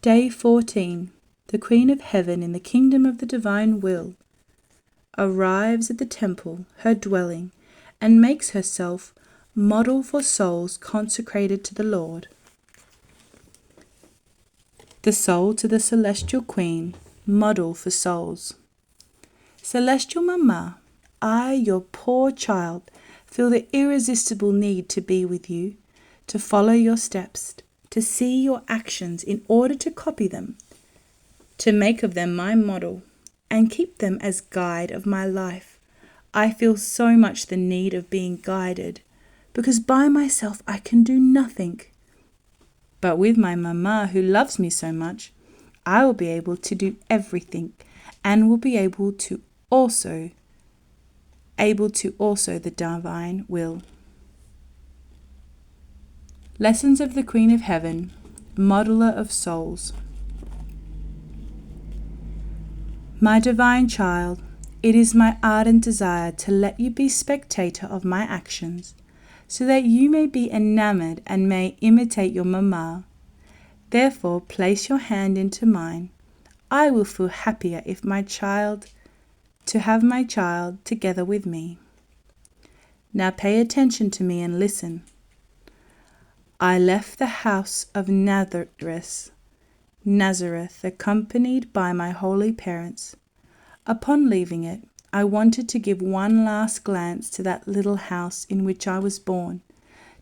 Day 14. The Queen of Heaven in the Kingdom of the Divine Will arrives at the temple, her dwelling, and makes herself model for souls consecrated to the Lord. The soul to the Celestial Queen, model for souls. Celestial Mama, I, your poor child, feel the irresistible need to be with you, to follow your steps, to see your actions in order to copy them, to make of them my model, and keep them as guide of my life. I feel so much the need of being guided, because by myself I can do nothing. But with my Mama who loves me so much, I will be able to do everything, and will be able to also the divine will. Lessons of the Queen of Heaven, modeler of souls. My divine child, it is my ardent desire to let you be spectator of my actions, so that you may be enamored and may imitate your Mama. Therefore, place your hand into mine. I will feel happier if to have my child together with me. Now pay attention to me and listen. I left the house of Nazareth, accompanied by my holy parents. Upon leaving it, I wanted to give one last glance to that little house in which I was born,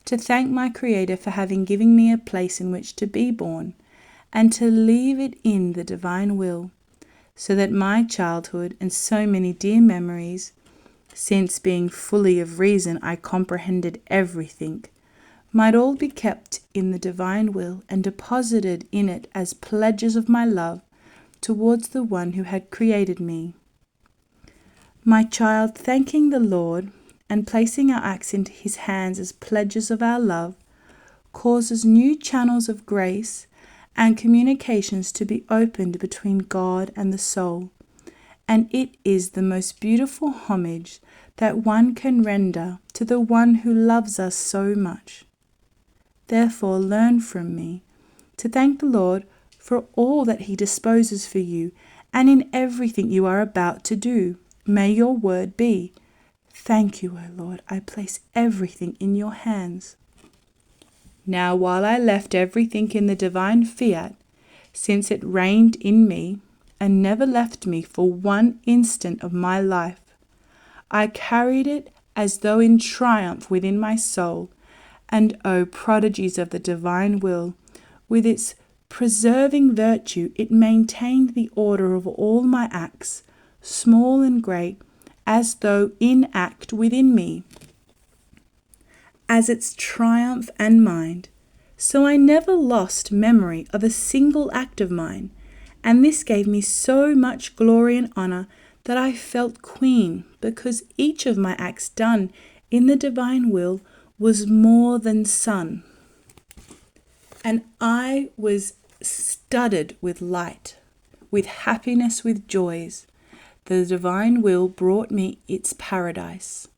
to thank my Creator for having given me a place in which to be born, and to leave it in the divine will, so that my childhood and so many dear memories, since being fully of reason I comprehended everything, might all be kept in the divine will and deposited in it as pledges of my love towards the one who had created me. My child, thanking the Lord and placing our acts into his hands as pledges of our love, causes new channels of grace and communications to be opened between God and the soul, and it is the most beautiful homage that one can render to the one who loves us so much. Therefore, learn from me to thank the Lord for all that he disposes for you, and in everything you are about to do. May your word be, thank you, O Lord, I place everything in your hands. Now, while I left everything in the divine fiat, since it reigned in me and never left me for one instant of my life, I carried it as though in triumph within my soul, and O prodigies of the divine will, with its preserving virtue it maintained the order of all my acts, small and great, as though in act within me, as its triumph and mind. So I never lost memory of a single act of mine, and this gave me so much glory and honour that I felt queen, because each of my acts done in the divine will was more than sun, and I was studded with light, with happiness, with joys. The divine will brought me its paradise.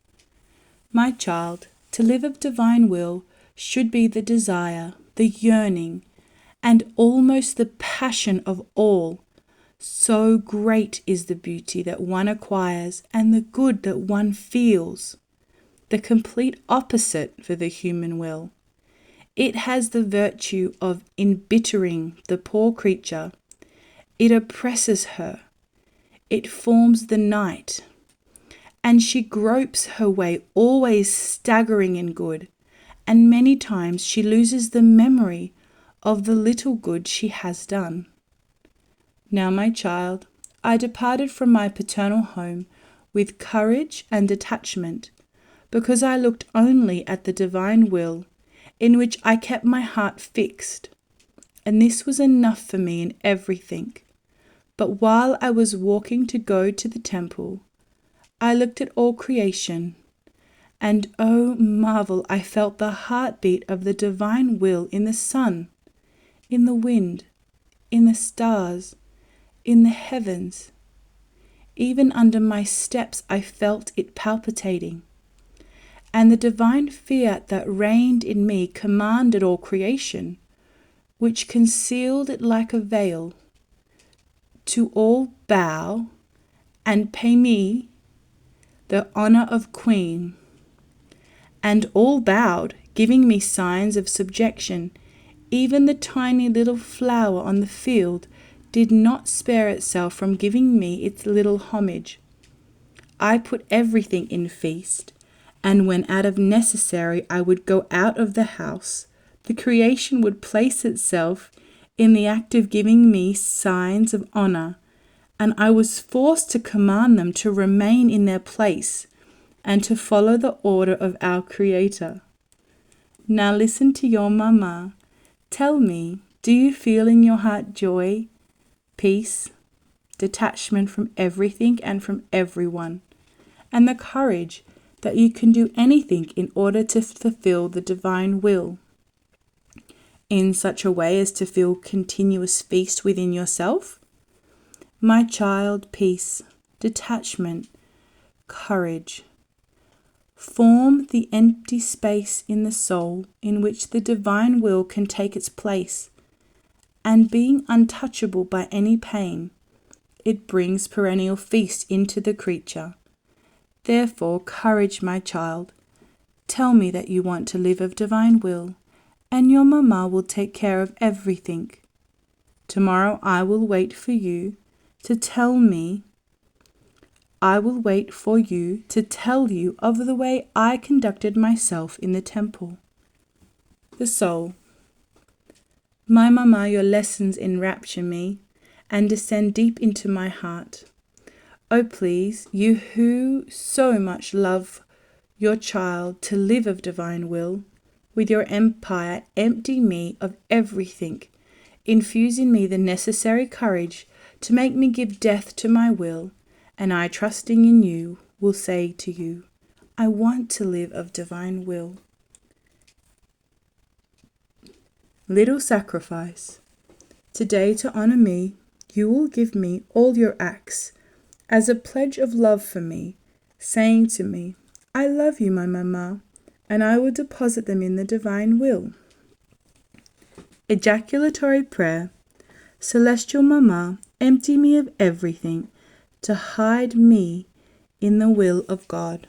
My child, to live of divine will should be the desire, the yearning, and almost the passion of all. So great is the beauty that one acquires and the good that one feels. The complete opposite for the human will. It has the virtue of embittering the poor creature. It oppresses her. It forms the night, and she gropes her way, always staggering in good, and many times she loses the memory of the little good she has done. Now, my child, I departed from my paternal home with courage and detachment, because I looked only at the divine will, in which I kept my heart fixed, and this was enough for me in everything. But while I was walking to go to the temple, I looked at all creation, and oh marvel, I felt the heartbeat of the divine will in the sun, in the wind, in the stars, in the heavens. Even under my steps I felt it palpitating. And the divine fiat that reigned in me commanded all creation, which concealed it like a veil, to all bow and pay me the honour of queen. And all bowed, giving me signs of subjection. Even the tiny little flower on the field did not spare itself from giving me its little homage. I put everything in feast, and when out of necessary I would go out of the house, the creation would place itself in the act of giving me signs of honour, and I was forced to command them to remain in their place and to follow the order of our Creator. Now listen to your mama. Tell me, do you feel in your heart joy, peace, detachment from everything and from everyone, and the courage that you can do anything in order to fulfill the divine will, in such a way as to feel continuous feast within yourself? My child, peace, detachment, courage. Form the empty space in the soul in which the divine will can take its place, and being untouchable by any pain, it brings perennial feast into the creature. Therefore, courage, my child. Tell me that you want to live of divine will, and your mama will take care of everything. Tomorrow I will wait for you to tell me. I will wait for you to tell you of the way I conducted myself in the temple. The soul. My mama, your lessons enrapture me and descend deep into my heart. Oh, please, you who so much love your child to live of divine will, with your empire empty me of everything, infuse in me the necessary courage to make me give death to my will, and I, trusting in you, will say to you, I want to live of divine will. Little sacrifice. Today, to honour me, you will give me all your acts as a pledge of love for me, saying to me, I love you, my mama, and I will deposit them in the divine will. Ejaculatory prayer. Celestial mama, empty me of everything to hide me in the will of God.